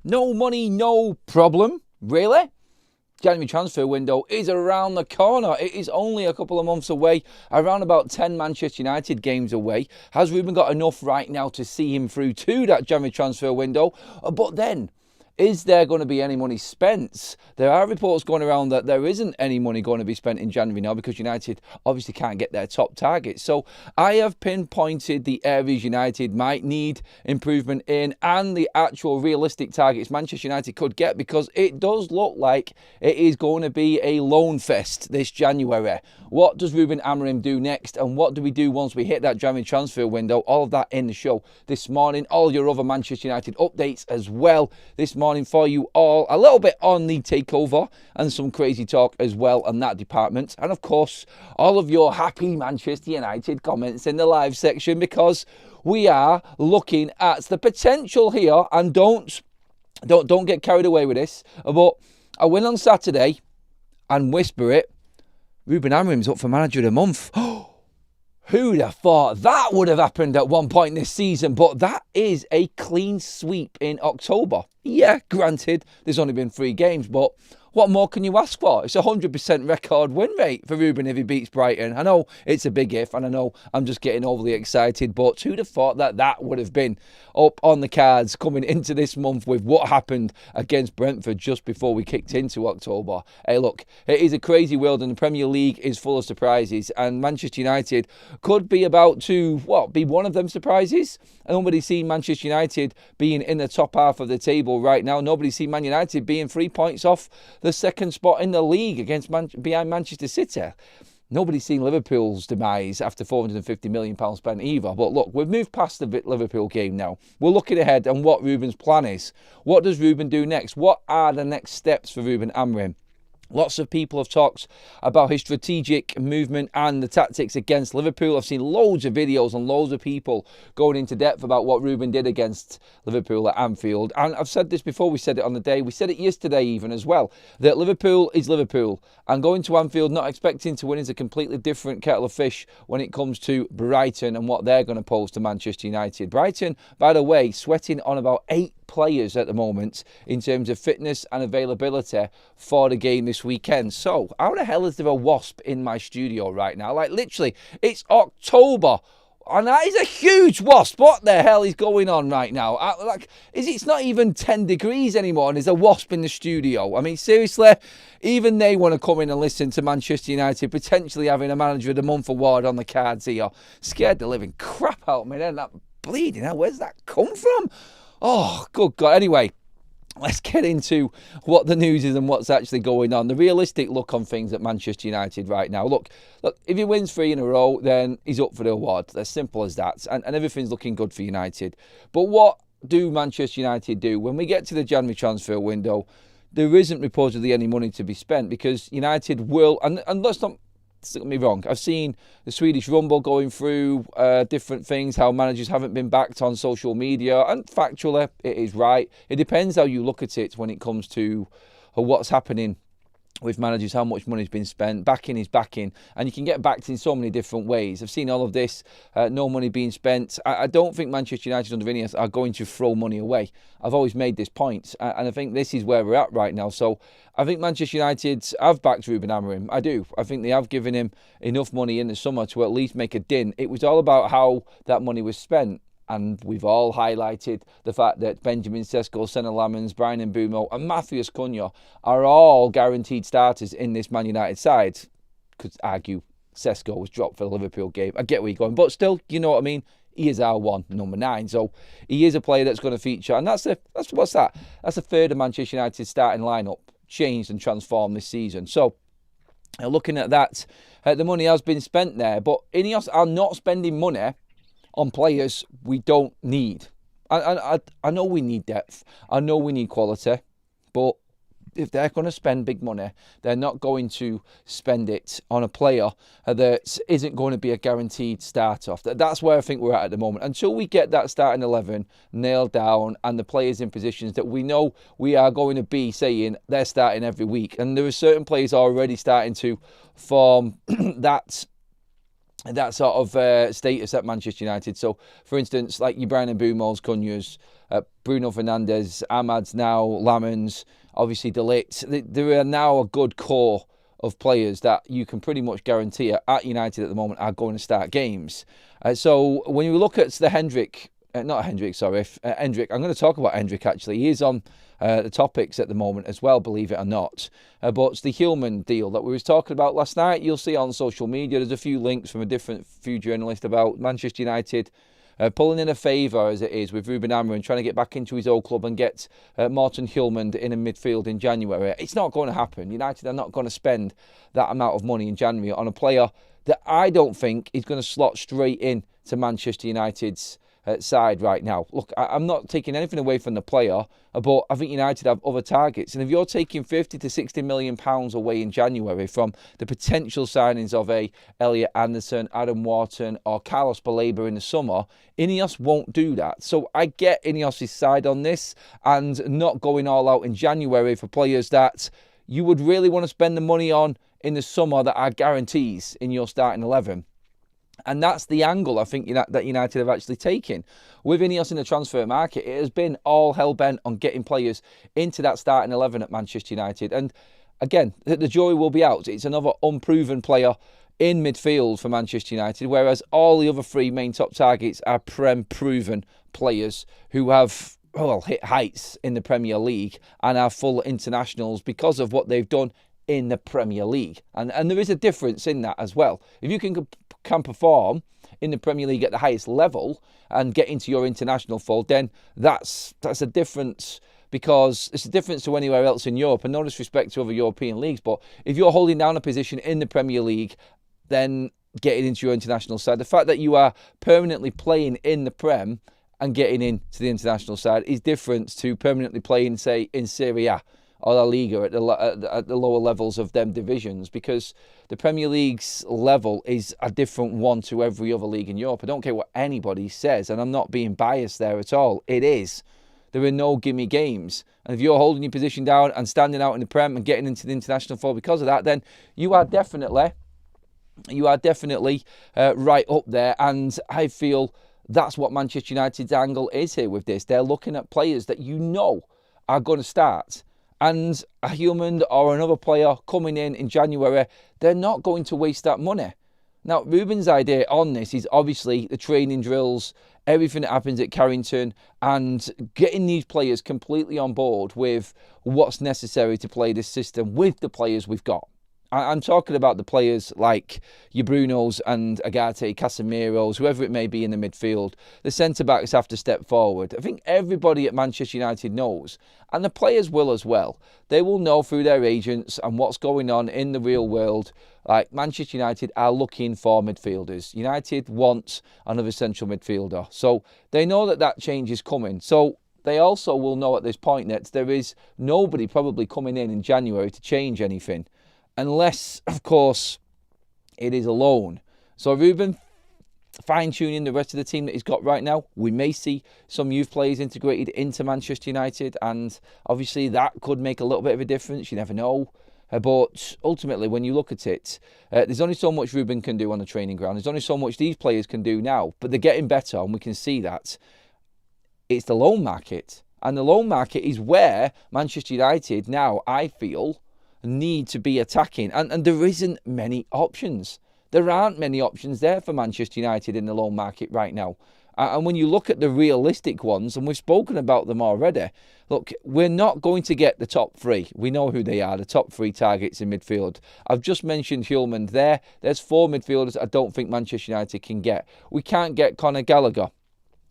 No money, no problem. Really? January transfer window is around the corner. It is only a couple of months away, around about 10 Manchester United games away. Has Ruben got enough right now to see him through to that January transfer window? But then, is there going to be any money spent? There are reports going around that there isn't any money going to be spent in January now because United obviously can't get their top targets. So I have pinpointed the areas United might need improvement in and the actual realistic targets Manchester United could get, because it does look like it is going to be a loan fest this January. What does Ruben Amorim do next, and what do we do once we hit that January transfer window? All of that in the show this morning. All your other Manchester United updates as well this morning for you all. A little bit on the takeover and some crazy talk as well on that department. And of course, all of your happy Manchester United comments in the live section, because we are looking at the potential here. And don't get carried away with this, but I win on Saturday and whisper it. Ruben Amorim's up for manager of the month. Who'd have thought that would have happened at one point this season? But that is a clean sweep in October. Yeah, granted, there's only been 3 games, but what more can you ask for? It's a 100% record win rate for Ruben if he beats Brighton. I know it's a big if, and I know I'm just getting overly excited, but who'd have thought that that would have been up on the cards coming into this month with what happened against Brentford just before we kicked into October? Hey, look, it is a crazy world, and the Premier League is full of surprises, and Manchester United could be about to, be one of them surprises? Nobody's seen Manchester United being in the top half of the table right now. Nobody's seen Man United being 3 points off the second spot in the league behind Manchester City. Nobody's seen Liverpool's demise after £450 million spent either. But look, we've moved past the Liverpool game now. We're looking ahead and what Ruben's plan is. What does Ruben do next? What are the next steps for Ruben Amorim? Lots of people have talked about his strategic movement and the tactics against Liverpool. I've seen loads of videos and loads of people going into depth about what Ruben did against Liverpool at Anfield. And I've said this before, we said it on the day, we said it yesterday even as well, that Liverpool is Liverpool. And going to Anfield not expecting to win is a completely different kettle of fish when it comes to Brighton and what they're going to pose to Manchester United. Brighton, by the way, sweating on about 8 players at the moment in terms of fitness and availability for the game this weekend. So how the hell is there a wasp in my studio right now? Like, literally, it's October and that is a huge wasp. What the hell is going on right now? It's not even 10 degrees anymore and there's a wasp in the studio. I mean, seriously, even they want to come in and listen to Manchester United potentially having a manager of the month award on the cards here. Scared the living crap out of me then. That bleeding hell, where's that come from? Oh, good God. Anyway, let's get into what the news is and what's actually going on. The realistic look on things at Manchester United right now. Look, if he wins 3 in a row, then he's up for the award. As simple as that. And everything's looking good for United. But what do Manchester United do? When we get to the January transfer window, there isn't reportedly any money to be spent because United will, and let's not get me wrong, I've seen the Swedish Rumble going through different things, how managers haven't been backed on social media, and factually, it is right. It depends how you look at it when it comes to what's happening with managers, how much money's been spent. Backing is backing, and you can get backed in so many different ways. I've seen all of this, no money being spent. I don't think Manchester United under Vinicius are going to throw money away. I've always made this point, and I think this is where we're at right now. So I think Manchester United have backed Ruben Amorim. I do. I think they have given him enough money in the summer to at least make a dint. It was all about how that money was spent. And we've all highlighted the fact that Benjamin Sesko, Senna Lamens, Brian Mbeumo and Matthias Cunha are all guaranteed starters in this Man United side. Could argue Sesko was dropped for the Liverpool game. I get where you're going. But still, you know what I mean? He is our number 9. So he is a player that's going to feature. And that's what's that? That's a third of Manchester United's starting lineup changed and transformed this season. So looking at that, the money has been spent there. But Ineos are not spending money on players we don't need. I know we need depth. I know we need quality. But if they're going to spend big money, they're not going to spend it on a player that isn't going to be a guaranteed start-off. That's where I think we're at the moment. Until we get that starting 11 nailed down and the players in positions that we know we are going to be saying they're starting every week. And there are certain players already starting to form that that sort of status at Manchester United. So, for instance, like your Brian Mbeumo's, Cunha's, Bruno Fernandes, Ahmad's now, Lamens, obviously De Ligt. There are now a good core of players that you can pretty much guarantee at United at the moment are going to start games. So when you look at the Hendrick, I'm going to talk about Hendrick actually. He is on the topics at the moment as well, believe it or not. But it's the Hillman deal that we was talking about last night. You'll see on social media, there's a few links from a few journalists about Manchester United pulling in a favour, as it is, with Ruben Amorim trying to get back into his old club and get Morten Hillman in a midfield in January. It's not going to happen. United are not going to spend that amount of money in January on a player that I don't think is going to slot straight in to Manchester United's side right now. Look, I'm not taking anything away from the player, but I think United have other targets. And if you're taking 50 to 60 million pounds away in January from the potential signings of a Elliot Anderson, Adam Wharton or Carlos Baleba in the summer, Ineos won't do that. So I get Ineos' side on this and not going all out in January for players that you would really want to spend the money on in the summer that are guarantees in your starting 11. And that's the angle I think that United have actually taken. With Ineos in the transfer market, it has been all hell-bent on getting players into that starting 11 at Manchester United. And again, the jury will be out. It's another unproven player in midfield for Manchester United, whereas all the other three main top targets are Prem-proven players who have hit heights in the Premier League and are full internationals because of what they've done in the Premier League. And there is a difference in that as well. If you can perform in the Premier League at the highest level and get into your international fold, then that's a difference, because it's a difference to anywhere else in Europe, and no disrespect to other European leagues, but if you're holding down a position in the Premier League, then getting into your international side, the fact that you are permanently playing in the Prem and getting into the international side is different to permanently playing, say, in Serie A or La Liga at the lower levels of them divisions, because the Premier League's level is a different one to every other league in Europe. I don't care what anybody says, and I'm not being biased there at all. It is. There are no gimme games. And if you're holding your position down and standing out in the Prem and getting into the international fold because of that, then you are definitely right up there. And I feel that's what Manchester United's angle is here with this. They're looking at players that you know are going to start. And a Hillman or another player coming in January, they're not going to waste that money. Now, Ruben's idea on this is obviously the training drills, everything that happens at Carrington, and getting these players completely on board with what's necessary to play this system with the players we've got. I'm talking about the players like your Brunos and Agate, Casemiro's, whoever it may be in the midfield. The centre-backs have to step forward. I think everybody at Manchester United knows, and the players will as well. They will know through their agents and what's going on in the real world. Like, Manchester United are looking for midfielders. United wants another central midfielder. So they know that change is coming. So they also will know at this point that there is nobody probably coming in January to change anything. Unless, of course, it is a loan. So Ruben fine-tuning the rest of the team that he's got right now. We may see some youth players integrated into Manchester United, and obviously that could make a little bit of a difference. You never know. But ultimately, when you look at it, there's only so much Ruben can do on the training ground. There's only so much these players can do now. But they're getting better, and we can see that. It's the loan market. And the loan market is where Manchester United now, I feel, need to be attacking, and there isn't many options. There aren't many options there for Manchester United in the loan market right now. And when you look at the realistic ones, and we've spoken about them already, look, we're not going to get the top three. We know who they are, the top three targets in midfield. I've just mentioned Hillman there. There's four midfielders I don't think Manchester United can get. We can't get Conor Gallagher.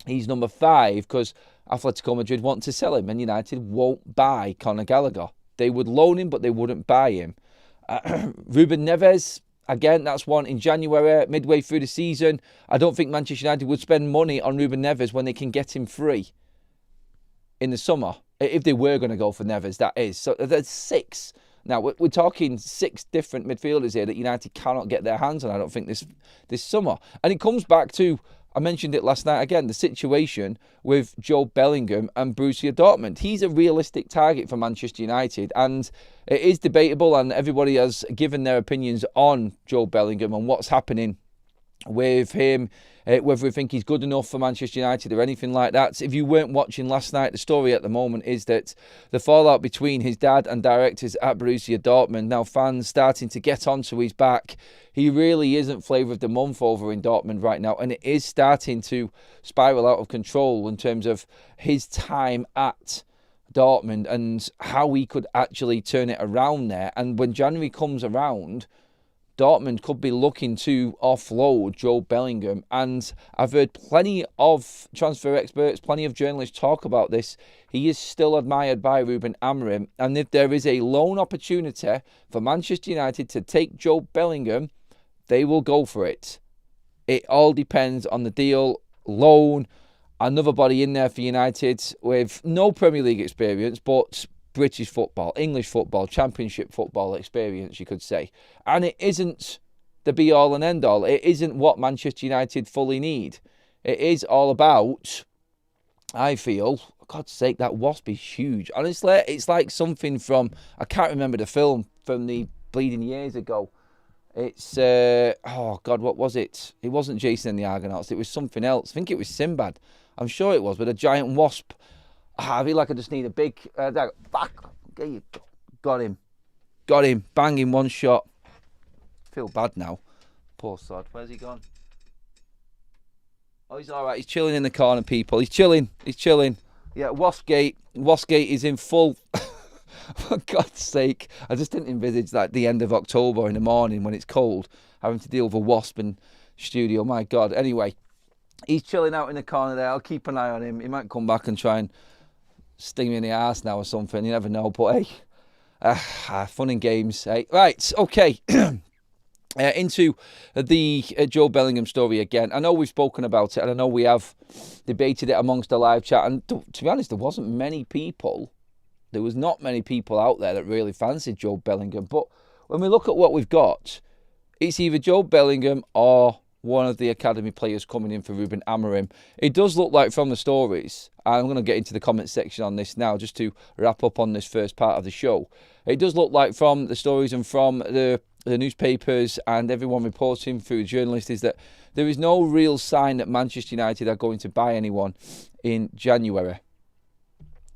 He's number 5 because Atletico Madrid want to sell him, and United won't buy Conor Gallagher. They would loan him, but they wouldn't buy him. Ruben Neves, again, that's one in January, midway through the season. I don't think Manchester United would spend money on Ruben Neves when they can get him free in the summer. If they were going to go for Neves, that is. So there's 6. Now, we're talking 6 different midfielders here that United cannot get their hands on, I don't think, this summer. And it comes back to, I mentioned it last night again, the situation with Joe Bellingham and Borussia Dortmund. He's a realistic target for Manchester United, and it is debatable, and everybody has given their opinions on Joe Bellingham and what's happening with him, whether we think he's good enough for Manchester United or anything like that. If you weren't watching last night, the story at the moment is that the fallout between his dad and directors at Borussia Dortmund, now fans starting to get onto his back. He really isn't flavour of the month over in Dortmund right now, and it is starting to spiral out of control in terms of his time at Dortmund and how he could actually turn it around there. And when January comes around, Dortmund could be looking to offload Joe Bellingham, and I've heard plenty of transfer experts, plenty of journalists talk about this. He is still admired by Ruben Amorim, and if there is a loan opportunity for Manchester United to take Joe Bellingham, they will go for it. It all depends on the deal, loan, another body in there for United with no Premier League experience, but British football, English football, Championship football experience, you could say. And it isn't the be-all and end-all. It isn't what Manchester United fully need. It is all about, I feel, for God's sake, that wasp is huge. Honestly, it's like something from, I can't remember the film from the bleeding years ago. It's, oh God, what was it? It wasn't Jason and the Argonauts. It was something else. I think it was Sinbad. I'm sure it was, with a giant wasp. I feel like I just need a big... back. There you go. Got him. Bang in one shot. Feel bad now. Poor sod. Where's he gone? Oh, he's all right. He's chilling in the corner, people. He's chilling. Yeah, Waspgate. Waspgate is in full... For God's sake. I just didn't envisage that the end of October in the morning when it's cold, having to deal with a wasp in studio. My God. Anyway, he's chilling out in the corner there. I'll keep an eye on him. He might come back and try and sting me in the arse now or something. You never know. But hey, fun and games. Hey. Right, okay. Into the Joe Bellingham story again. I know we've spoken about it, and I know we have debated it amongst the live chat. And to be honest, there was not many people out there that really fancied Joe Bellingham. But when we look at what we've got, it's either Joe Bellingham or one of the academy players coming in for Ruben Amorim. It does look like from the stories, and I'm going to get into the comment section on this now just to wrap up on this first part of the show. It does look like from the stories and from the newspapers and everyone reporting through journalists is that there is no real sign that Manchester United are going to buy anyone in January.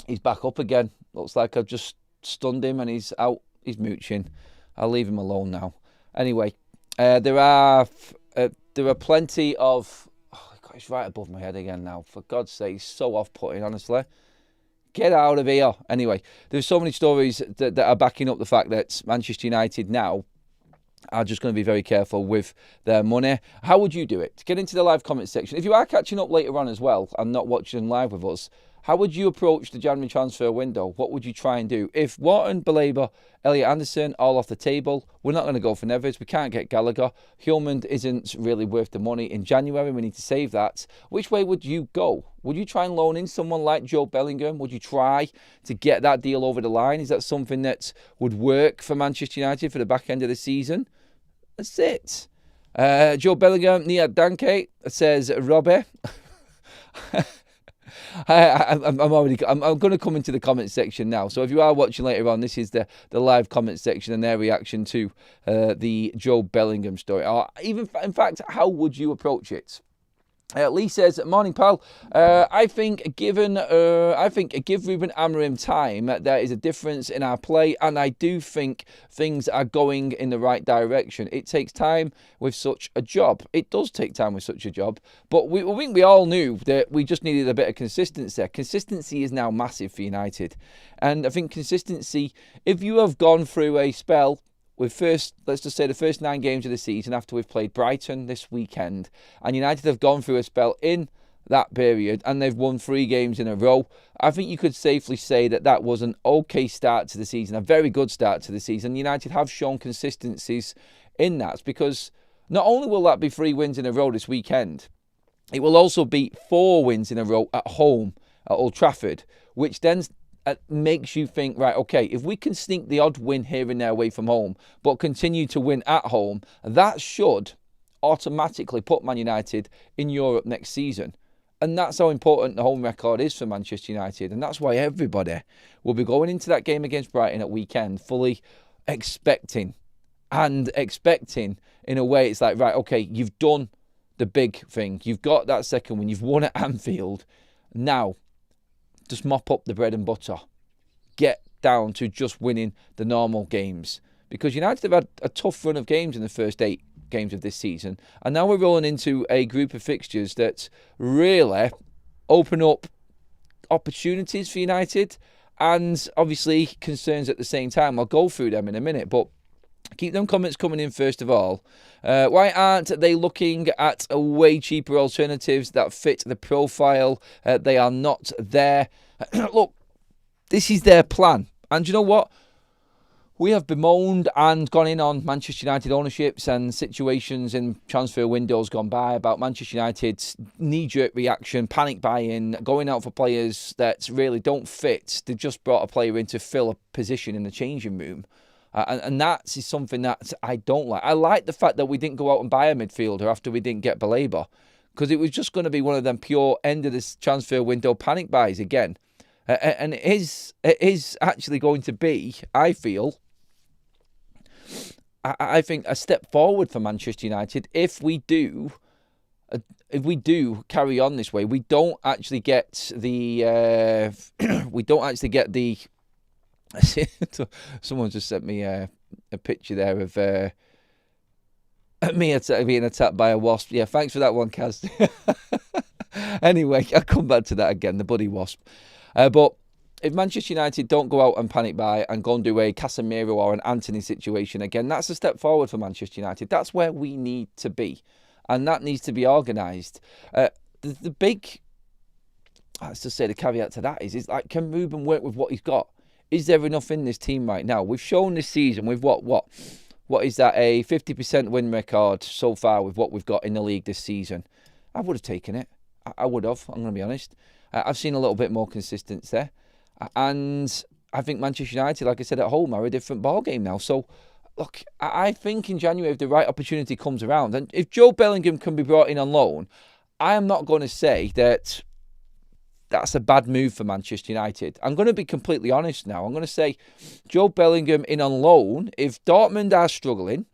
He's back up again. Looks like I've just stunned him and he's out. He's mooching. I'll leave him alone now. Anyway, there are plenty of... Oh, God, it's right above my head again now. For God's sake, he's so off-putting, honestly. Get out of here. Anyway, there's so many stories that are backing up the fact that Manchester United now are just going to be very careful with their money. How would you do it? Get into the live comment section. If you are catching up later on as well and not watching live with us, how would you approach the January transfer window? What would you try and do? If Wharton, Baleba, Elliot Anderson, all off the table, we're not going to go for Neves. We can't get Gallagher. Hjulmand isn't really worth the money in January. We need to save that. Which way would you go? Would you try and loan in someone like Joe Bellingham? Would you try to get that deal over the line? Is that something that would work for Manchester United for the back end of the season? That's it. Joe Bellingham, Nia Danke, says Robbie. I'm going to come into the comment section now. So if you are watching later on, this is the live comment section and their reaction to the Joe Bellingham story. Or even, in fact, how would you approach it? Lee says, "Morning, pal. I think give Ruben Amorim time. There is a difference in our play, and I do think things are going in the right direction. It takes time with such a job. It does take time with such a job, but I think we all knew that we just needed a bit of consistency. Consistency is now massive for United, and I think consistency. If you have gone through a spell." Let's just say the first 9 games of the season after we've played Brighton this weekend, and United have gone through a spell in that period and they've won 3 games in a row, I think you could safely say that that was an okay start to the season, a very good start to the season. United have shown consistencies in that, because not only will that be 3 wins in a row this weekend, it will also be 4 wins in a row at home at Old Trafford, which then makes you think, right, okay, if we can sneak the odd win here and there away from home, but continue to win at home, that should automatically put Man United in Europe next season. And that's how important the home record is for Manchester United. And that's why everybody will be going into that game against Brighton at weekend fully expecting in a way, it's like, right, okay, you've done the big thing. You've got that second win. You've won at Anfield. Now, just mop up the bread and butter. Get down to just winning the normal games. Because United have had a tough run of games in the first 8 games of this season. And now we're rolling into a group of fixtures that really open up opportunities for United. And obviously concerns at the same time. I'll go through them in a minute. But keep them comments coming in first of all. Why aren't they looking at a way cheaper alternatives that fit the profile? They are not there. Look, this is their plan. And you know what? We have bemoaned and gone in on Manchester United ownerships and situations in transfer windows gone by about Manchester United's knee-jerk reaction, panic buying, going out for players that really don't fit. They just brought a player in to fill a position in the changing room. And that is something that I don't like. I like the fact that we didn't go out and buy a midfielder after we didn't get Baleba, because it was just going to be one of them pure end of this transfer window panic buys again. And it is actually going to be, I feel, I think a step forward for Manchester United if we do carry on this way. We don't actually get the someone just sent me a picture there of me being attacked by a wasp. Yeah, thanks for that one, Kaz. Anyway, I'll come back to that again, the bloody wasp. But if Manchester United don't go out and panic buy and go and do a Casemiro or an Antony situation again, that's a step forward for Manchester United. That's where we need to be. And that needs to be organised. The big, let's just say the caveat to that is like, can Rúben work with what he's got? Is there enough in this team right now? We've shown this season with what is that, a 50% win record so far with what we've got in the league this season. I would have taken it. I would have, I'm going to be honest. I've seen a little bit more consistency there. And I think Manchester United, like I said, at home are a different ballgame now. So, look, I think in January, if the right opportunity comes around, and if Joe Bellingham can be brought in on loan, I am not going to say that that's a bad move for Manchester United. I'm going to be completely honest now. I'm going to say Joe Bellingham in on loan, if Dortmund are struggling,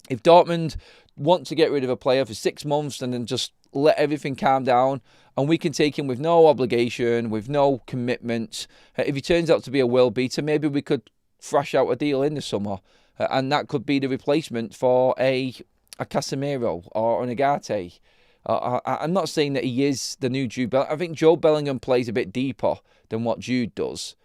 if Dortmund want to get rid of a player for 6 months and then just let everything calm down, and we can take him with no obligation, with no commitment. If he turns out to be a world beater, maybe we could thrash out a deal in the summer, and that could be the replacement for a Casemiro or an Agate. I'm not saying that he is the new Jude Bellingham. I think Joe Bellingham plays a bit deeper than what Jude does.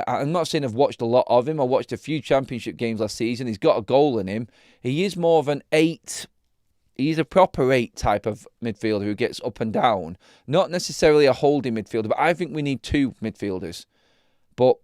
I'm not saying I've watched a lot of him. I watched a few championship games last season. He's got a goal in him. He is more of an 8. He's a proper 8 type of midfielder who gets up and down. Not necessarily a holding midfielder, but I think we need 2 midfielders. But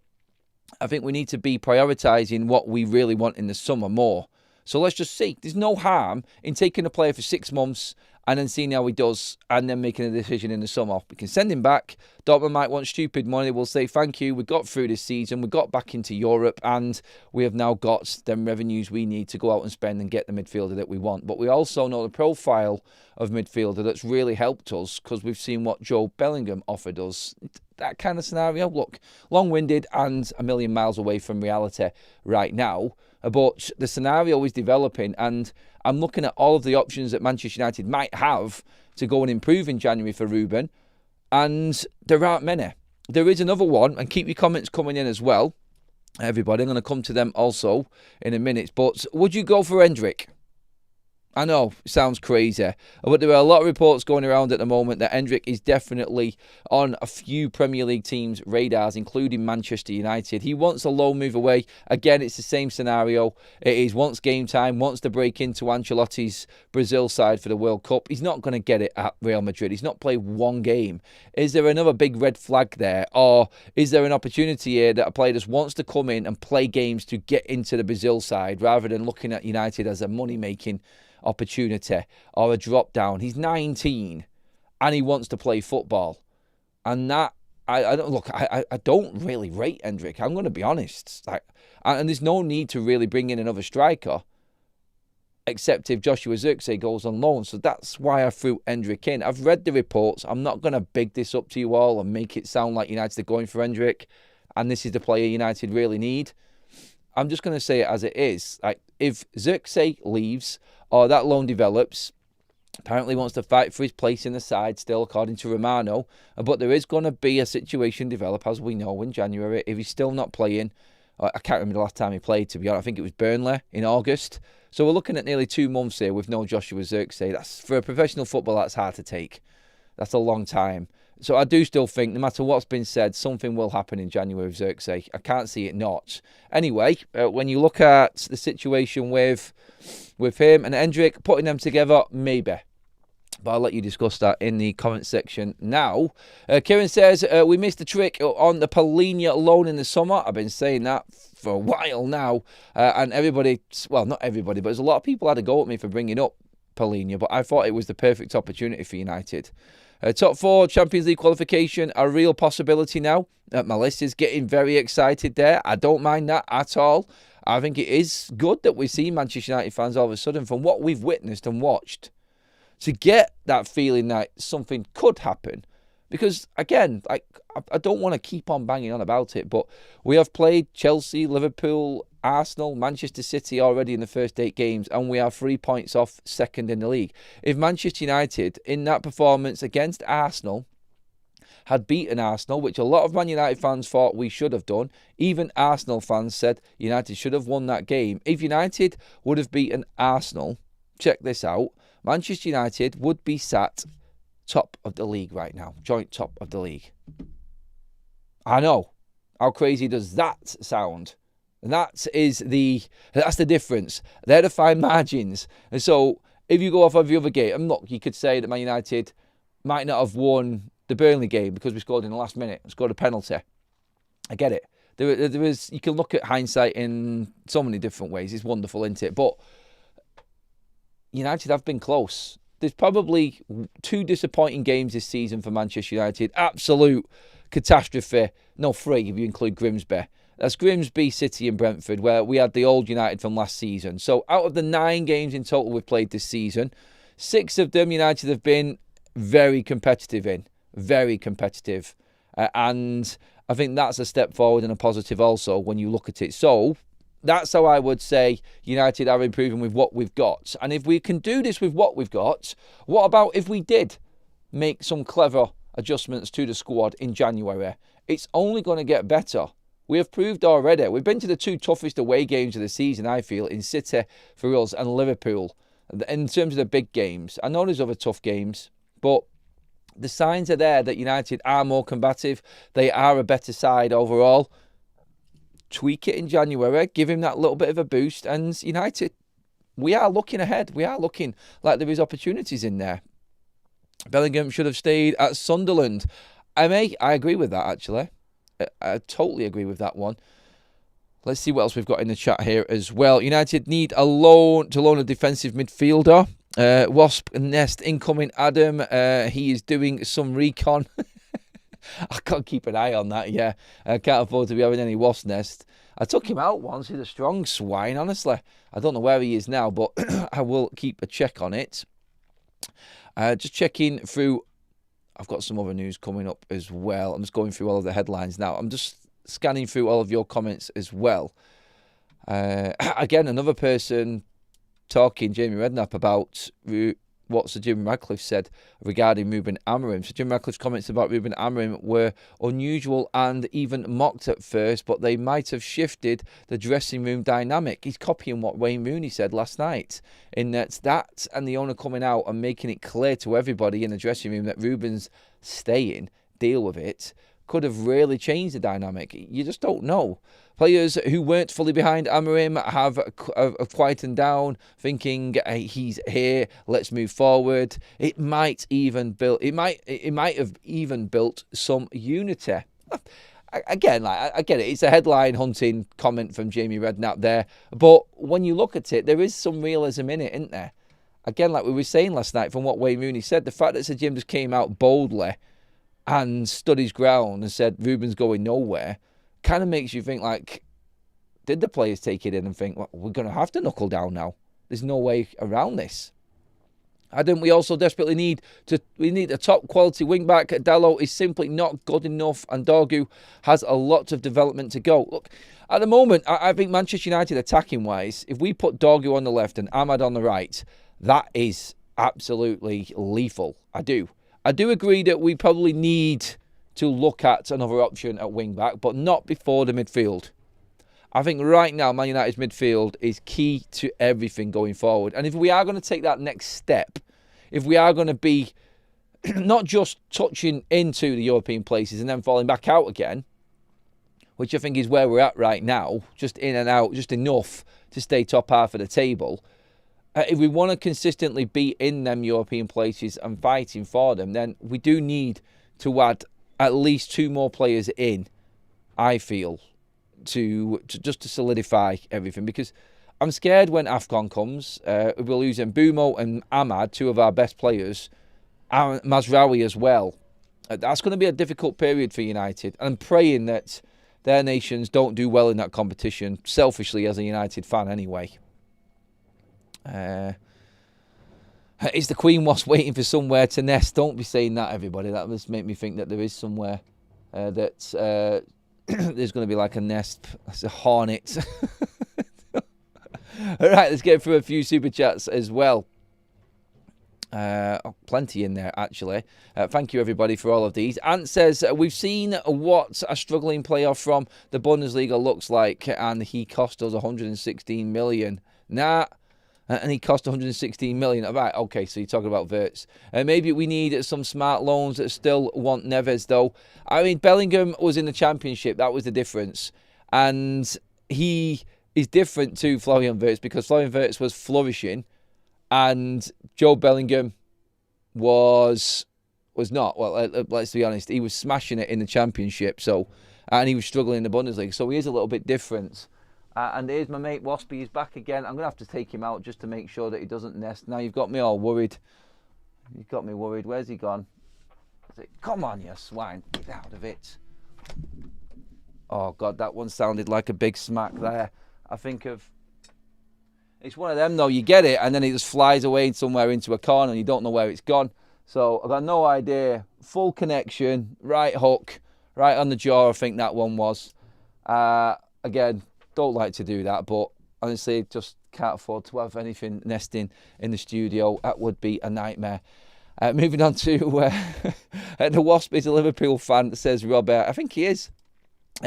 I think we need to be prioritising what we really want in the summer more. So let's just see. There's no harm in taking a player for 6 months and then seeing how he does and then making a decision in the summer. We can send him back. Dortmund might want stupid money. We'll say, thank you. We got through this season. We got back into Europe and we have now got them revenues we need to go out and spend and get the midfielder that we want. But we also know the profile of midfielder that's really helped us because we've seen what Joe Bellingham offered us. That kind of scenario, look, long-winded and a million miles away from reality right now. But the scenario is developing and I'm looking at all of the options that Manchester United might have to go and improve in January for Rúben. And there aren't many. There is another one, and keep your comments coming in as well, everybody. I'm going to come to them also in a minute. But would you go for Endrick? I know, it sounds crazy, but there are a lot of reports going around at the moment that Endrick is definitely on a few Premier League teams' radars, including Manchester United. He wants a loan move away. Again, it's the same scenario. It is wants game time, wants to break into Ancelotti's Brazil side for the World Cup. He's not going to get it at Real Madrid. He's not played one game. Is there another big red flag there? Or is there an opportunity here that a player just wants to come in and play games to get into the Brazil side rather than looking at United as a money-making opportunity or a drop down? He's 19 and he wants to play football, and that I don't really rate Endrick. I'm going to be honest, and there's no need to really bring in another striker except if Joshua Zirkzee goes on loan. So that's why I threw Endrick in. I've read the reports. I'm not going to big this up to you all and make it sound like United are going for Endrick and this is the player United really need. I'm just going to say it as it is. Like, if Zirkzee leaves or that loan develops Apparently wants to fight for his place in the side still, according to Romano. But there is going to be a situation develop, as we know, in January. If he's still not playing, I can't remember the last time he played, to be honest. I think it was Burnley in August. So we're looking at nearly 2 months here with no Joshua Zirkzee. That's, for a professional footballer, that's hard to take. That's a long time. So I do still think, no matter what's been said, something will happen in January with Zirkzee. I can't see it not. Anyway, when you look at the situation with him and Hendrick, putting them together, maybe. But I'll let you discuss that in the comment section now. Kieran says, we missed the trick on the Palhinha loan in the summer. I've been saying that for a while now. And everybody, well, not everybody, but there's a lot of people had a go at me for bringing up Palhinha. But I thought it was the perfect opportunity for United. Top 4 Champions League qualification, a real possibility now. My list is getting very excited there. I don't mind that at all. I think it is good that we see Manchester United fans all of a sudden, from what we've witnessed and watched, to get that feeling that something could happen. Because, again, I don't want to keep on banging on about it, but we have played Chelsea, Liverpool, Arsenal, Manchester City already in the first 8 games, and we are 3 points off second in the league. If Manchester United, in that performance against Arsenal, had beaten Arsenal, which a lot of Man United fans thought we should have done, even Arsenal fans said United should have won that game. If United would have beaten Arsenal, check this out, Manchester United would be sat top of the league right now. Joint top of the league. I know. How crazy does that sound? And that's the difference. They're the fine margins. And so, if you go off every other game, and look, you could say that Man United might not have won the Burnley game because we scored in the last minute, scored a penalty. I get it. There is, you can look at hindsight in so many different ways. It's wonderful, isn't it? But United have been close. There's probably 2 disappointing games this season for Manchester United. Absolute catastrophe. No, 3 if you include Grimsby. That's Grimsby, City and Brentford, where we had the old United from last season. So out of the 9 games in total we've played this season, 6 of them United have been very competitive in. Very competitive. And I think that's a step forward and a positive also when you look at it. So that's how I would say United are improving with what we've got. And if we can do this with what we've got, what about if we did make some clever adjustments to the squad in January? It's only going to get better. We have proved already. We've been to the 2 toughest away games of the season, I feel, in City for us and Liverpool. In terms of the big games, I know there's other tough games, but the signs are there that United are more combative. They are a better side overall. Tweak it in January, give him that little bit of a boost, and United, we are looking ahead. We are looking like there is opportunities in there. Bellingham should have stayed at Sunderland. I agree with that, actually. I totally agree with that one. Let's see what else we've got in the chat here as well. United need to loan a defensive midfielder. Wasp Nest incoming, Adam. He is doing some recon. I can't keep an eye on that, yeah. I can't afford to be having any wasp nest. I took him out once. He's a strong swine, honestly. I don't know where he is now, but I will keep a check on it. Just checking through. I've got some other news coming up as well. I'm just going through all of the headlines now. I'm just scanning through all of your comments as well. Again, another person talking, Jamie Redknapp, about what Sir Jim Radcliffe said regarding Ruben Amorim. Sir Jim Radcliffe's comments about Ruben Amorim were unusual and even mocked at first, but they might have shifted the dressing room dynamic. He's copying what Wayne Rooney said last night, in that and the owner coming out and making it clear to everybody in the dressing room that Ruben's staying, deal with it, could have really changed the dynamic. You just don't know. Players who weren't fully behind Amorim have quietened down, thinking hey, he's here, let's move forward. It might have even built some unity. Again, I get it. It's a headline hunting comment from Jamie Redknapp there, but when you look at it, there is some realism in it, isn't there? Again, like we were saying last night, from what Wayne Rooney said, the fact that Sir Jim just came out boldly and stood his ground and said Ruben's going nowhere, kind of makes you think, like, did the players take it in and think, well, we're going to have to knuckle down now? There's no way around this. I think we also desperately need a top quality wing back. Dalot is simply not good enough, and Dorgu has a lot of development to go. Look, at the moment, I think Manchester United attacking wise, if we put Dorgu on the left and Ahmad on the right, that is absolutely lethal. I do agree that we probably need to look at another option at wing-back, but not before the midfield. I think right now Man United's midfield is key to everything going forward. And if we are going to take that next step, if we are going to be not just touching into the European places and then falling back out again, which I think is where we're at right now, just in and out, just enough to stay top half of the table. If we want to consistently be in them European places and fighting for them, then we do need to add at least 2 more players in, I feel, to just to solidify everything. Because I'm scared when AFCON comes, we're losing Bumo and Ahmad, 2 of our best players, and Mazraoui as well. That's going to be a difficult period for United. And I'm praying that their nations don't do well in that competition, selfishly as a United fan anyway. Is the Queen Wasp waiting for somewhere to nest? Don't be saying that, everybody. That must make me think that there is somewhere that there's going to be like a nest. That's a hornet. All right, let's get through a few super chats as well. Plenty in there, actually. Thank you, everybody, for all of these. Ant says, we've seen what a struggling player from the Bundesliga looks like, and he cost us 116 million. Nah. And he cost 116 million. Right, okay, so you're talking about Wirtz. Maybe we need some smart loans that still want Neves, though. I mean, Bellingham was in the Championship. That was the difference. And he is different to Florian Wirtz because Florian Wirtz was flourishing and Joe Bellingham was not. Well, let's be honest. He was smashing it in the Championship, and he was struggling in the Bundesliga. So he is a little bit different. And here's my mate Waspy. He's back again. I'm going to have to take him out just to make sure that he doesn't nest. Now you've got me all worried. You've got me worried. Where's he gone? Come on, you swine. Get out of it. Oh, God, that one sounded like a big smack there. I think of... It's one of them, though. You get it, and then it just flies away somewhere into a corner, and you don't know where it's gone. So I've got no idea. Full connection. Right hook. Right on the jaw, I think that one was. Again... Don't like to do that, but honestly, just can't afford to have anything nesting in the studio. That would be a nightmare. Moving on to the Wasp is a Liverpool fan, says Robert. I think he is.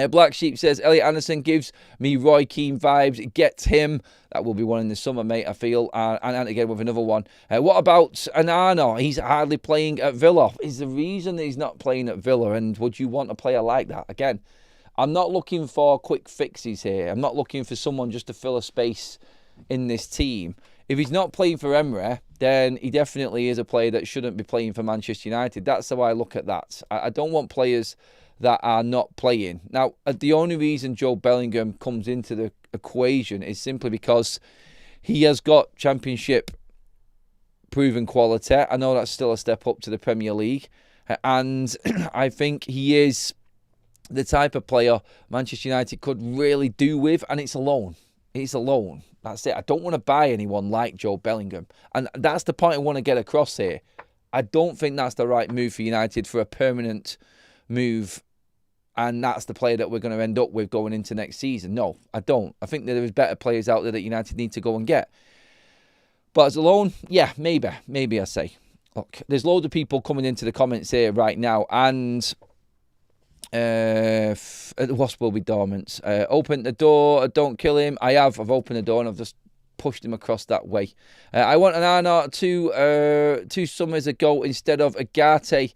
Black Sheep says, Elliot Anderson gives me Roy Keane vibes. Gets him. That will be one in the summer, mate, I feel. And again with another one. What about Anano? He's hardly playing at Villa. Is the reason that he's not playing at Villa? And would you want a player like that? Again, I'm not looking for quick fixes here. I'm not looking for someone just to fill a space in this team. If he's not playing for Emre, then he definitely is a player that shouldn't be playing for Manchester United. That's how I look at that. I don't want players that are not playing. Now, the only reason Joe Bellingham comes into the equation is simply because he has got Championship proven quality. I know that's still a step up to the Premier League. And I think he is the type of player Manchester United could really do with, and it's a loan. It's a loan. That's it. I don't want to buy anyone like Joe Bellingham. And that's the point I want to get across here. I don't think that's the right move for United for a permanent move, and that's the player that we're going to end up with going into next season. No, I don't. I think that there's better players out there that United need to go and get. But as a loan, yeah, maybe. Maybe I say. Look, there's loads of people coming into the comments here right now, and... the Wasp will be dormant. Open the door, don't kill him. I've opened the door and I've just pushed him across that way. I want an Arnott 2 summers ago instead of Agate.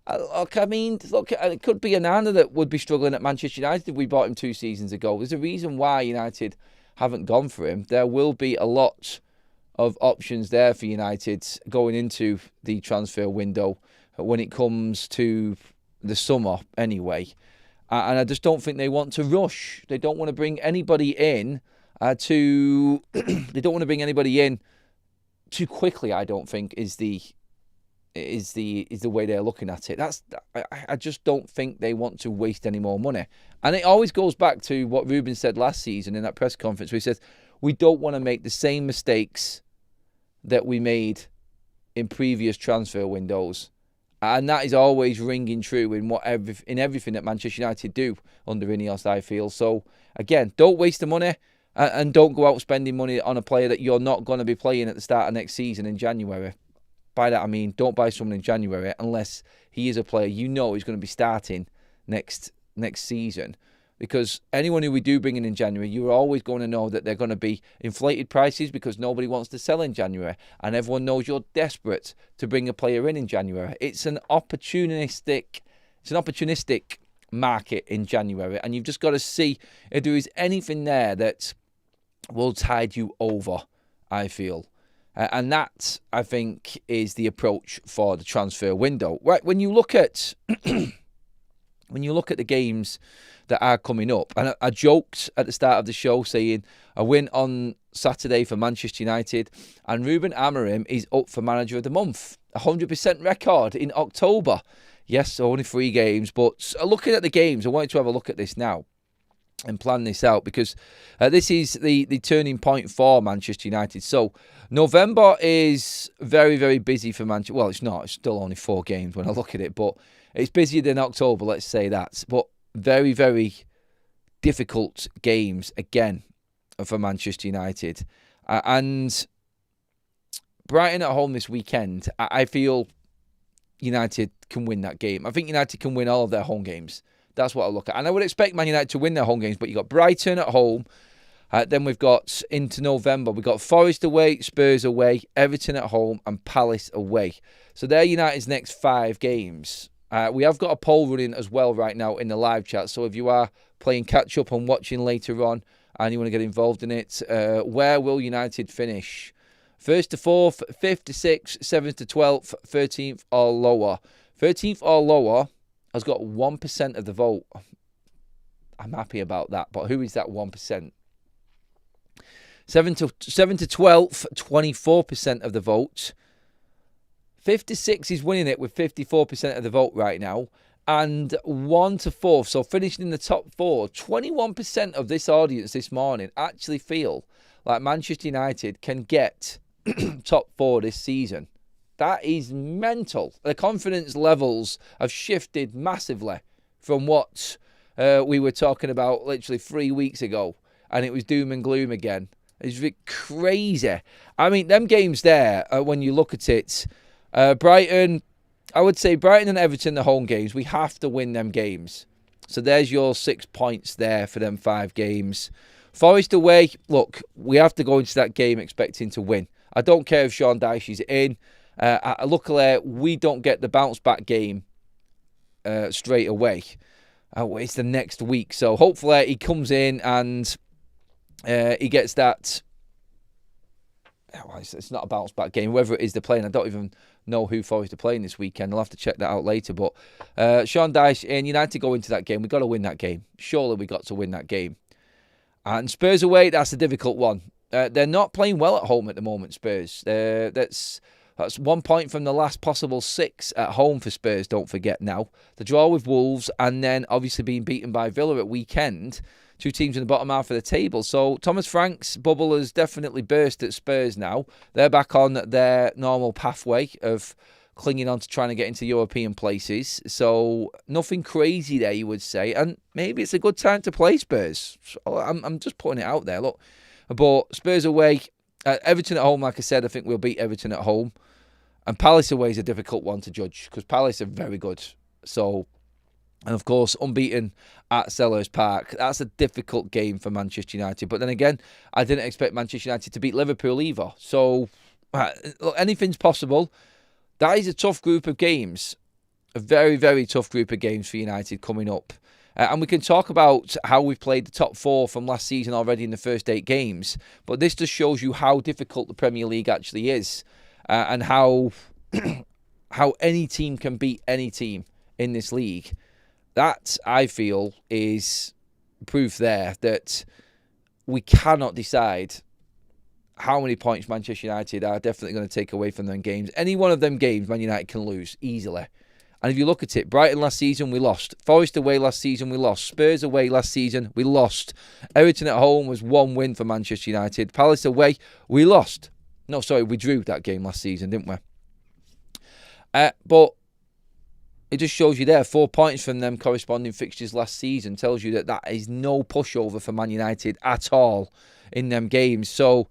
It could be an Arnott that would be struggling at Manchester United if we bought him 2 seasons ago. There's a reason why United haven't gone for him. There will be a lot of options there for United going into the transfer window when it comes to the summer anyway. And I just don't think they want to rush. They don't want to bring anybody in they don't want to bring anybody in too quickly, I don't think is the way they're looking at it. I just don't think they want to waste any more money. And it always goes back to what Rúben said last season in that press conference where he says, we don't want to make the same mistakes that we made in previous transfer windows. And that is always ringing true in everything that Manchester United do under Ineos, I feel. So, again, don't waste the money and don't go out spending money on a player that you're not going to be playing at the start of next season in January. By that I mean don't buy someone in January unless he is a player you know is going to be starting next season. Because anyone who we do bring in January, you're always going to know that they're going to be inflated prices because nobody wants to sell in January. And everyone knows you're desperate to bring a player in January. It's an opportunistic market in January. And you've just got to see if there is anything there that will tide you over, I feel. And that, I think, is the approach for the transfer window. Right, when you look at the games that are coming up, and I joked at the start of the show saying a win on Saturday for Manchester United, and Ruben Amorim is up for Manager of the Month. 100% record in October. Yes, only 3 games, but looking at the games, I wanted to have a look at this now and plan this out because this is the turning point for Manchester United. So November is very, very busy for Manchester. Well, it's not. It's still only 4 games when I look at it, but it's busier than October, let's say that. But very, very difficult games again for Manchester United. And Brighton at home this weekend, I feel United can win that game. I think United can win all of their home games. That's what I look at. And I would expect Man United to win their home games, but you've got Brighton at home. Then we've got, into November, we've got Forest away, Spurs away, Everton at home, and Palace away. So they're United's next 5 games. We have got a poll running as well right now in the live chat. So if you are playing catch-up and watching later on and you want to get involved in it, where will United finish? 1st to 4th, 5th to 6th, 7th to 12th, 13th or lower. 13th or lower has got 1% of the vote. I'm happy about that. But who is that 1%? 7 to 12th, 24% of the vote. 5th to 6th is winning it with 54% of the vote right now. And 1 to 4th, so finishing in the top 4, 21% of this audience this morning actually feel like Manchester United can get top 4 this season. That is mental. The confidence levels have shifted massively from what we were talking about literally 3 weeks ago. And it was doom and gloom again. It's crazy. I mean, them games there, when you look at it, Brighton, I would say Brighton and Everton, the home games, we have to win them games. So there's your 6 points there for them 5 games. Forest away, look, we have to go into that game expecting to win. I don't care if Sean Dyche is in. Luckily, we don't get the bounce back game straight away. It's the next week. So hopefully he comes in and he gets that. It's not a bounce back game. Whoever it is they're playing, I don't even know who Forest are playing this weekend. I'll have to check that out later. But Sean Dyche and United go into that game. We've got to win that game. Surely we got to win that game. And Spurs away, that's a difficult one. They're not playing well at home at the moment, Spurs. That's 1 point from the last possible 6 at home for Spurs, don't forget now. The draw with Wolves and then obviously being beaten by Villa at weekend. 2 teams in the bottom half of the table. So Thomas Frank's bubble has definitely burst at Spurs now. They're back on their normal pathway of clinging on to trying to get into European places. So nothing crazy there, you would say. And maybe it's a good time to play Spurs. So I'm just putting it out there. Look, but Spurs away, Everton at home, like I said, I think we'll beat Everton at home. And Palace away is a difficult one to judge because Palace are very good. So, and of course, unbeaten at Selhurst Park. That's a difficult game for Manchester United. But then again, I didn't expect Manchester United to beat Liverpool either. So, look, anything's possible. That is a tough group of games. A very, very tough group of games for United coming up. And we can talk about how we've played the top 4 from last season already in the first 8 games. But this just shows you how difficult the Premier League actually is. And how any team can beat any team in this league. That, I feel, is proof there that we cannot decide how many points Manchester United are definitely going to take away from them games. Any one of them games, Man United can lose easily. And if you look at it, Brighton last season, we lost. Forest away last season, we lost. Spurs away last season, we lost. Everton at home was 1 win for Manchester United. Palace away, we lost. No, sorry, we drew that game last season, didn't we? But it just shows you there, 4 points from them corresponding fixtures last season tells you that that is no pushover for Man United at all in them games. So,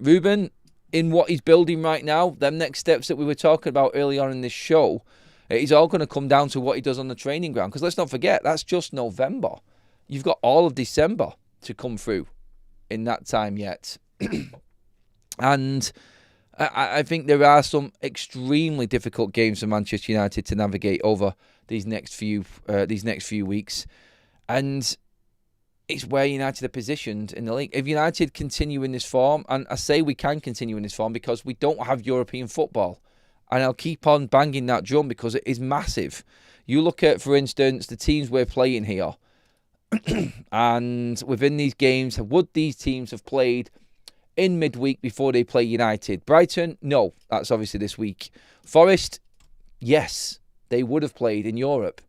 Ruben, in what he's building right now, them next steps that we were talking about early on in this show, it's all going to come down to what he does on the training ground. Because let's not forget, that's just November. You've got all of December to come through in that time yet. And I think there are some extremely difficult games for Manchester United to navigate over these next few weeks. And it's where United are positioned in the league. If United continue in this form, and I say we can continue in this form because we don't have European football, and I'll keep on banging that drum because it is massive. You look at, for instance, the teams we're playing here, and within these games, would these teams have played in midweek before they play United? Brighton, no, that's obviously this week. Forest, yes, they would have played in Europe.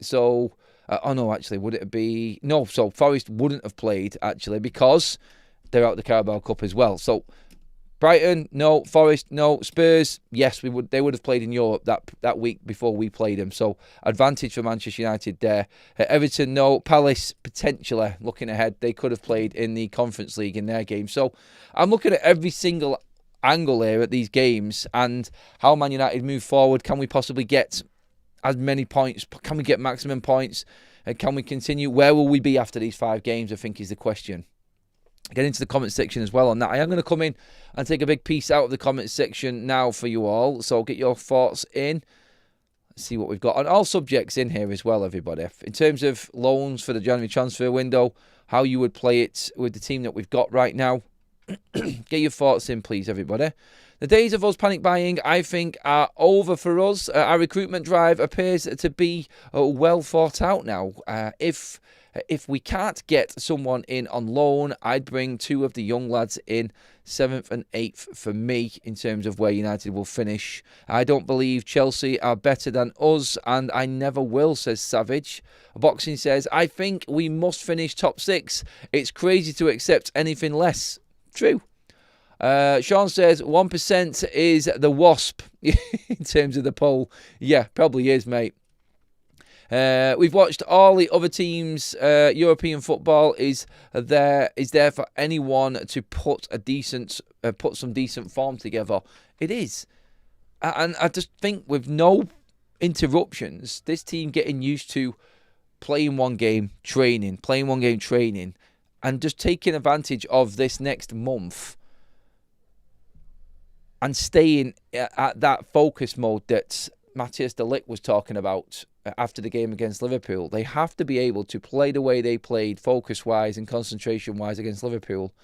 So, would it be? No, so Forest wouldn't have played, actually, because they're out the Carabao Cup as well. So, Brighton, no. Forest, no. Spurs, yes, they would have played in Europe that week before we played them. So, advantage for Manchester United there. Everton, no. Palace, potentially, looking ahead, they could have played in the Conference League in their game. So, I'm looking at every single angle here at these games and how Man United move forward. Can we possibly get as many points? Can we get maximum points? Can we continue? Where will we be after these 5 games, I think is the question. Get into the comment section as well on that. I am going to come in and take a big piece out of the comment section now for you all. So get your thoughts in. Let's see what we've got on all subjects in here as well, everybody. In terms of loans for the January transfer window, how you would play it with the team that we've got right now. Get your thoughts in, please, everybody. The days of us panic buying, I think, are over for us. Our recruitment drive appears to be well thought out now. If we can't get someone in on loan, I'd bring 2 of the young lads in, 7th and 8th for me, in terms of where United will finish. I don't believe Chelsea are better than us, and I never will, says Savage. Boxing says, I think we must finish top 6. It's crazy to accept anything less. True. Sean says 1% is the wasp in terms of the poll. Yeah, probably is, mate. We've watched all the other teams. European football is there for anyone to put some decent form together. It is, and I just think with no interruptions, this team getting used to playing one game, training, and just taking advantage of this next month and staying at that focus mode that Matthias de Ligt was talking about after the game against Liverpool. They have to be able to play the way they played, focus-wise and concentration-wise, against Liverpool,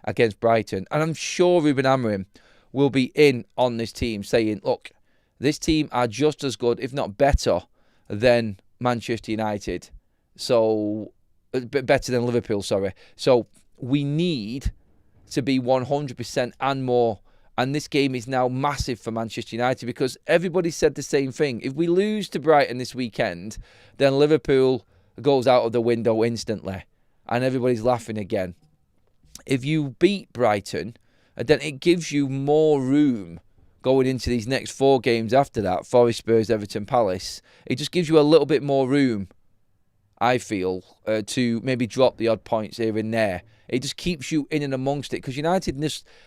against Brighton. And I'm sure Ruben Amorim will be in on this team saying, look, this team are just as good, if not better, than Manchester United. So, better than Liverpool, sorry. So, we need to be 100% and more. And this game is now massive for Manchester United because everybody said the same thing. If we lose to Brighton this weekend, then Liverpool goes out of the window instantly. And everybody's laughing again. If you beat Brighton, then it gives you more room going into these next 4 games after that. Forest, Spurs, Everton, Palace. It just gives you a little bit more room, I feel, to maybe drop the odd points here and there. It just keeps you in and amongst it. Because United,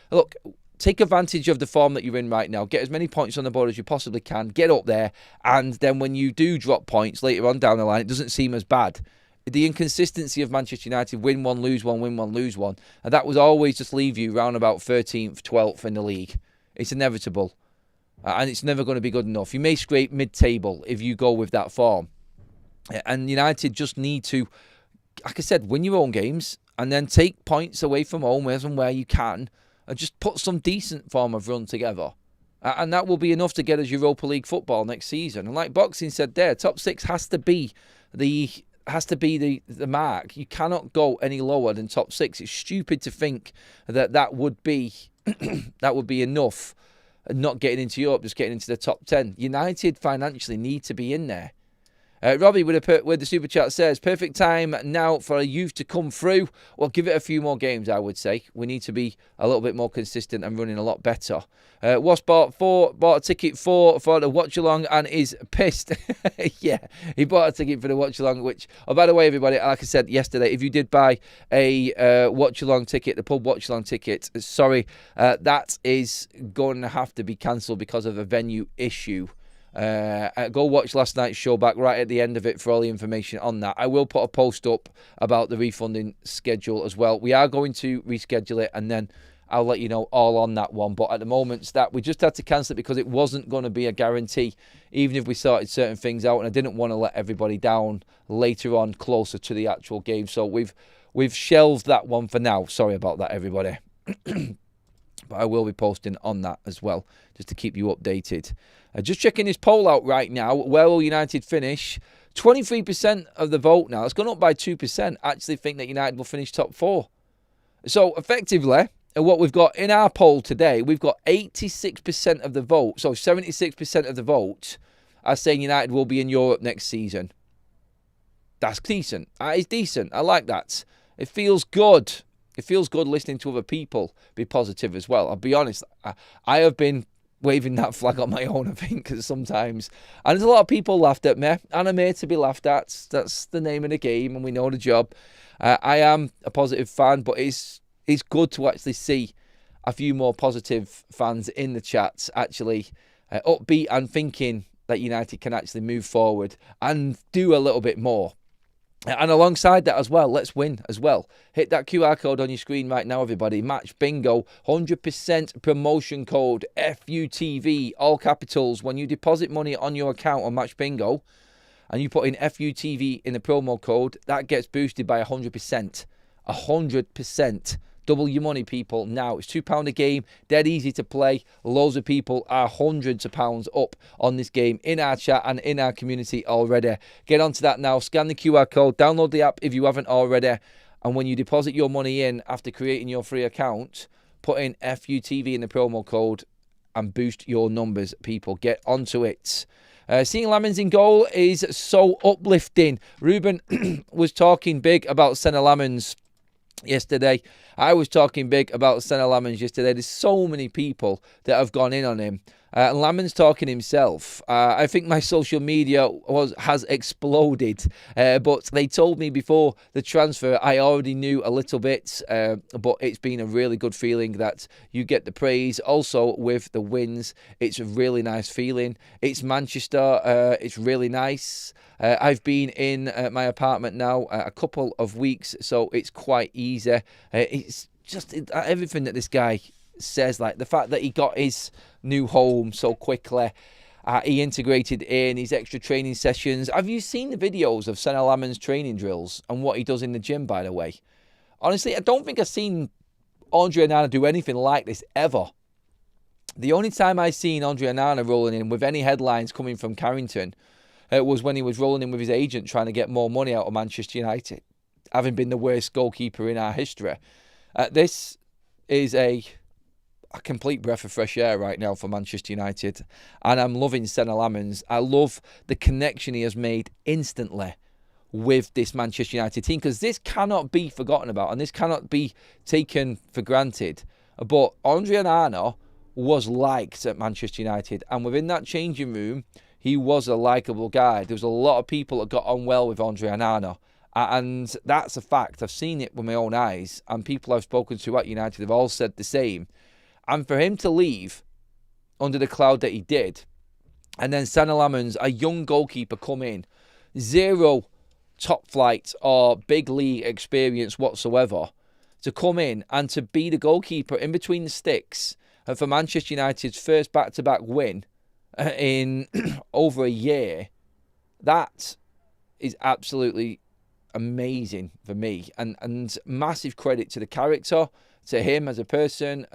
look, take advantage of the form that you're in right now. Get as many points on the board as you possibly can. Get up there. And then when you do drop points later on down the line, it doesn't seem as bad. The inconsistency of Manchester United, win one, lose one, win one, lose one. And that would always just leave you round about 13th, 12th in the league. It's inevitable. And it's never going to be good enough. You may scrape mid-table if you go with that form. And United just need to, like I said, win your own games. And then take points away from home as and where you can. And just put some decent form of run together. And that will be enough to get us Europa League football next season. And like Boxing said there, top 6 has to be the mark. You cannot go any lower than top 6. It's stupid to think that would be enough. Not getting into Europe, just getting into the top 10. United financially need to be in there. Robbie with the super chat says, perfect time now for a youth to come through. Well, give it a few more games, I would say. We need to be a little bit more consistent and running a lot better. Was bought a ticket for the watch along and is pissed. Yeah, he bought a ticket for the watch along, which, oh, by the way, everybody, like I said yesterday, if you did buy a watch along ticket, the pub watch along ticket, sorry, that is going to have to be cancelled because of a venue issue. Go watch last night's show back right at the end of it for all the information on that. I will put a post up about the refunding schedule as well. We are going to reschedule it, and then I'll let you know all on that one. But at the moment, that we just had to cancel it because it wasn't going to be a guarantee, even if we sorted certain things out. And I didn't want to let everybody down later on, closer to the actual game. So we've shelved that one for now. Sorry about that, everybody. But I will be posting on that as well, just to keep you updated. Just checking this poll out right now. Where will United finish? 23% of the vote now. It's gone up by 2%. Actually think that United will finish top 4. So effectively, what we've got in our poll today, we've got 86% of the vote. So 76% of the vote are saying United will be in Europe next season. That's decent. That is decent. I like that. It feels good. It feels good listening to other people be positive as well. I'll be honest, I have been waving that flag on my own, I think, sometimes. And there's a lot of people laughed at me, and I'm here to be laughed at. That's the name of the game, and we know the job. I am a positive fan, but it's good to actually see a few more positive fans in the chats, actually upbeat and thinking that United can actually move forward and do a little bit more. And alongside that as well, let's win as well. Hit that QR code on your screen right now, everybody. Match Bingo, 100% promotion code, FUTV, all capitals. When you deposit money on your account on Match Bingo and you put in FUTV in the promo code, that gets boosted by 100%. 100%. Double your money, people, now. It's £2 a game, dead easy to play. Loads of people are hundreds of pounds up on this game in our chat and in our community already. Get onto that now. Scan the QR code. Download the app if you haven't already. And when you deposit your money in after creating your free account, put in FUTV in the promo code and boost your numbers, people. Get onto it. Seeing Lamens in goal is so uplifting. Ruben was talking big about Senna Lamens yesterday. I was talking big about Senna Lamens yesterday. There's so many people that have gone in on him. Lamens talking himself. I think my social media has exploded. But they told me before the transfer, I already knew a little bit. But it's been a really good feeling that you get the praise. Also with the wins, it's a really nice feeling. It's Manchester. It's really nice. I've been in my apartment now a couple of weeks, so it's quite easy. It's just everything that this guy says, like the fact that he got his new home so quickly. He integrated in his extra training sessions. Have you seen the videos of Senna Lamens' training drills and what he does in the gym, by the way? Honestly, I don't think I've seen Andre Onana do anything like this ever. The only time I've seen Andre Onana rolling in with any headlines coming from Carrington was when he was rolling in with his agent trying to get more money out of Manchester United, having been the worst goalkeeper in our history. This is a complete breath of fresh air right now for Manchester United, and I'm loving Senna Lamens. I love the connection he has made instantly with this Manchester United team, because this cannot be forgotten about and this cannot be taken for granted. But Andre Onana was liked at Manchester United, and within that changing room, he was a likeable guy. There was a lot of people that got on well with Andre Onana. And that's a fact. I've seen it with my own eyes. And people I've spoken to at United have all said the same. And for him to leave under the cloud that he did, and then Senna Lamens, a young goalkeeper, come in, zero top flight or big league experience whatsoever, to come in and to be the goalkeeper in between the sticks for Manchester United's first back-to-back win in over a year, that is absolutely amazing for me, and massive credit to the character, to him as a person.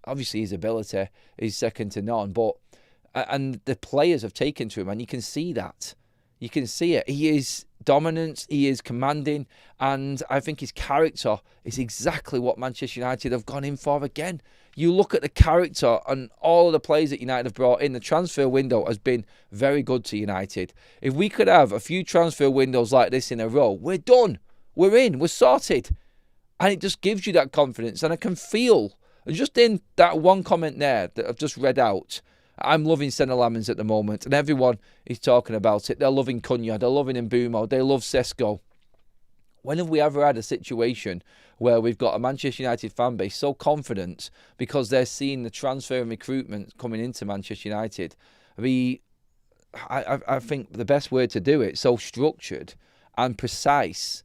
Obviously his ability is second to none, but and the players have taken to him, and you can see that. You can see it. He is dominant, he is commanding, and I think his character is exactly what Manchester United have gone in for again. You look at the character and all of the players that United have brought in, the transfer window has been very good to United. If we could have a few transfer windows like this in a row, we're done. We're in. We're sorted. And it just gives you that confidence. And I can feel, just in that one comment there that I've just read out, I'm loving Senna Lamens at the moment, and everyone is talking about it. They're loving Cunha, they're loving Mbumo, they love Sesko. When have we ever had a situation where we've got a Manchester United fan base so confident because they're seeing the transfer and recruitment coming into Manchester United? I think the best word to do it, so structured and precise.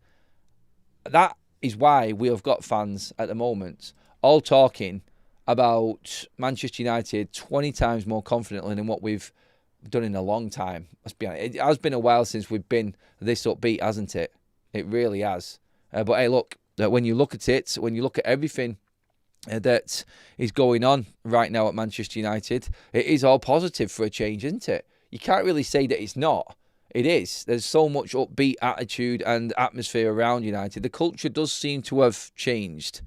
That is why we have got fans at the moment all talking about Manchester United 20 times more confidently than what we've done in a long time. Let's be honest. It has been a while since we've been this upbeat, hasn't it? It really has. But hey, look, when you look at it, when you look at everything that is going on right now at Manchester United, it is all positive for a change, isn't it? You can't really say that it's not. It is. There's so much upbeat attitude and atmosphere around United. The culture does seem to have changed.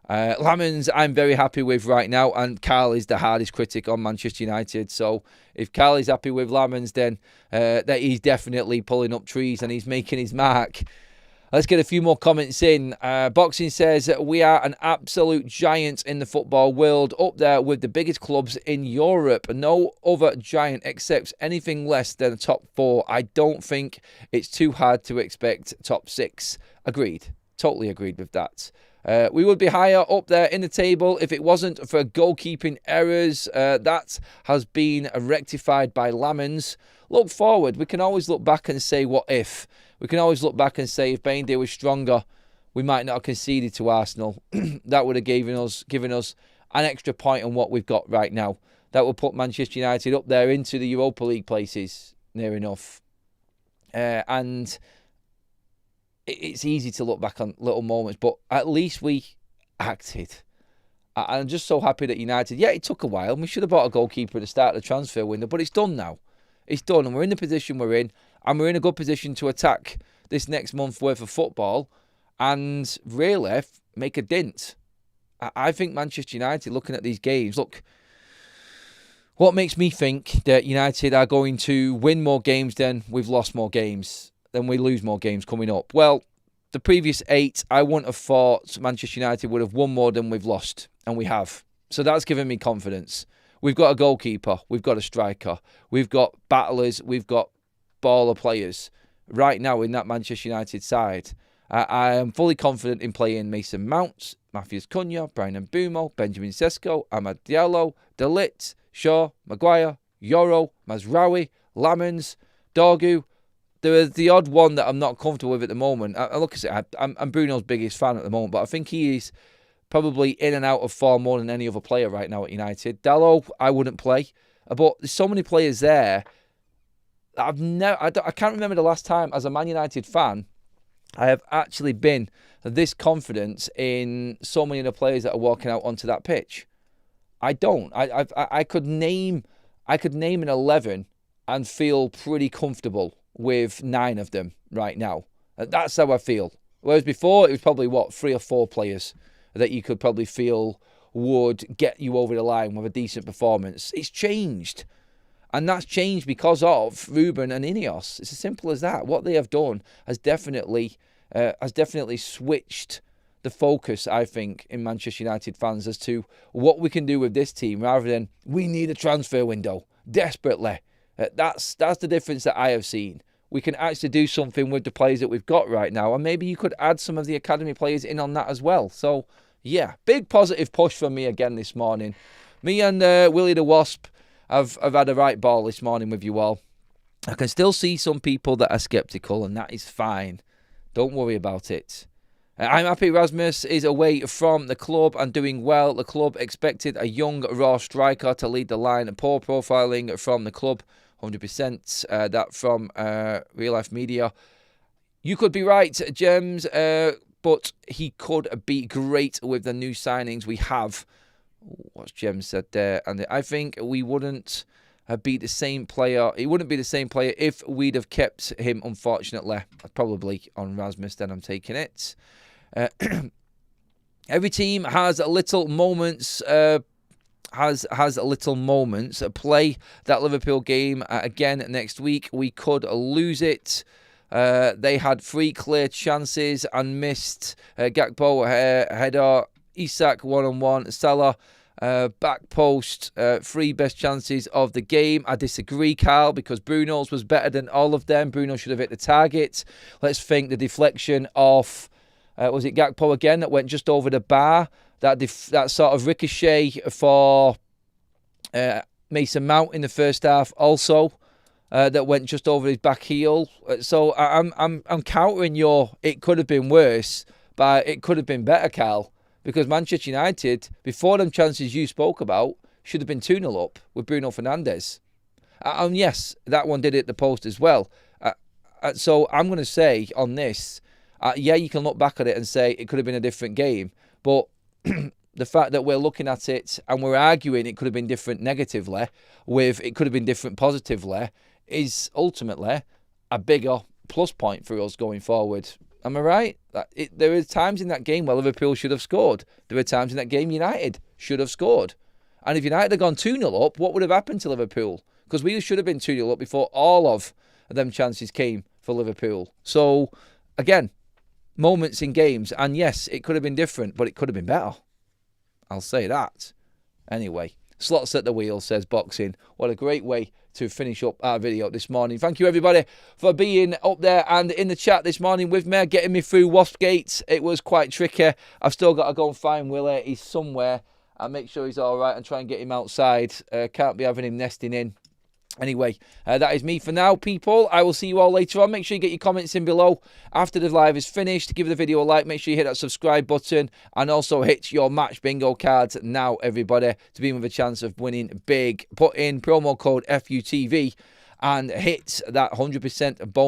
Lamens, I'm very happy with right now, and Carl is the hardest critic on Manchester United. So if Carl is happy with Lamens, then that he's definitely pulling up trees and he's making his mark. Let's get a few more comments in. Boxing says, we are an absolute giant in the football world, up there with the biggest clubs in Europe. No other giant accepts anything less than a top 4. I don't think it's too hard to expect top 6. Agreed. Totally agreed with that. We would be higher up there in the table if it wasn't for goalkeeping errors. That has been rectified by Lamens. Look forward. We can always look back and say, what if? We can always look back and say, if Baindy was stronger, we might not have conceded to Arsenal. That would have given us an extra point on what we've got right now. That would put Manchester United up there into the Europa League places, near enough. And it's easy to look back on little moments, but at least we acted. I'm just so happy that United, yeah, it took a while. We should have bought a goalkeeper at the start of the transfer window, but it's done now. It's done, and we're in the position we're in, and we're in a good position to attack this next month's worth of football and really make a dent. I think Manchester United, looking at these games, look, what makes me think that United are going to win more games than we've lost more games, then we lose more games coming up? Well, the previous 8, I wouldn't have thought Manchester United would have won more than we've lost, and we have. So that's given me confidence. We've got a goalkeeper, we've got a striker, we've got battlers, we've got baller players right now in that Manchester United side. I am fully confident in playing Mason Mount, Matheus Cunha, Bryan Mbumo, Benjamin Sesko, Amad Diallo, De Ligt, Shaw, Maguire, Yoro, Mazraoui, Lamens, Dorgu. There is the odd one that I'm not comfortable with at the moment. Look at it, I'm Bruno's biggest fan at the moment, but I think he is probably in and out of form more than any other player right now at United. Dalot, I wouldn't play. But there's so many players there. I can't remember the last time as a Man United fan I have actually been this confident in so many of the players that are walking out onto that pitch. I don't. I could name an 11 and feel pretty comfortable with 9 of them right now. That's how I feel. Whereas before it was probably 3 or 4 players that you could probably feel would get you over the line with a decent performance. It's changed. And that's changed because of Rúben and Ineos. It's as simple as that. What they have done has definitely switched the focus, I think, in Manchester United fans as to what we can do with this team rather than we need a transfer window desperately. That's the difference that I have seen. We can actually do something with the players that we've got right now, and maybe you could add some of the academy players in on that as well. So, yeah, big positive push from me again this morning. Me and Willie the Wasp have had a right ball this morning with you all. I can still see some people that are sceptical, and that is fine. Don't worry about it. I'm happy Rasmus is away from the club and doing well. The club expected a young, raw striker to lead the line. Poor profiling from the club, 100%. That from Real Life Media. You could be right, Gems, but he could be great with the new signings we have. What's Gems said there? And I think we wouldn't be the same player. He wouldn't be the same player if we'd have kept him, unfortunately. Probably on Rasmus, then I'm taking it. Every team has little moments, has little moments. Play that Liverpool game again next week. We could lose it. They had 3 clear chances and missed. Gakpo header, Isak 1-on-1, Salah back post, 3 best chances of the game. I disagree, Carl, because Bruno's was better than all of them. Bruno should have hit the target. Let's think the deflection of, was it Gakpo again that went just over the bar? That sort of ricochet for Mason Mount in the first half also. That went just over his back heel. So I'm countering your it could have been worse, but it could have been better, Carl. Because Manchester United, before them chances you spoke about, should have been 2-0 up with Bruno Fernandes. And yes, that one did hit the post as well. So I'm going to say on this, yeah, you can look back at it and say it could have been a different game. But the fact that we're looking at it and we're arguing it could have been different negatively with it could have been different positively is ultimately a bigger plus point for us going forward. Am I right? There were times in that game where Liverpool should have scored. There were times in that game United should have scored. And if United had gone 2-0 up, what would have happened to Liverpool? Because we should have been 2-0 up before all of them chances came for Liverpool. So, again, moments in games. And yes, it could have been different, but it could have been better. I'll say that. Anyway, slots at the wheel, says Boxing. What a great way to finish up our video this morning. Thank you, everybody, for being up there and in the chat this morning with me, getting me through Waspgate. It was quite tricky. I've still got to go and find Willie. He's somewhere. I'll make sure he's all right and try and get him outside. Can't be having him nesting in. Anyway, that is me for now, people. I will see you all later on. Make sure you get your comments in below after the live is finished. Give the video a like. Make sure you hit that subscribe button. And also hit your match bingo cards now, everybody, to be in with a chance of winning big. Put in promo code FUTV and hit that 100% bonus.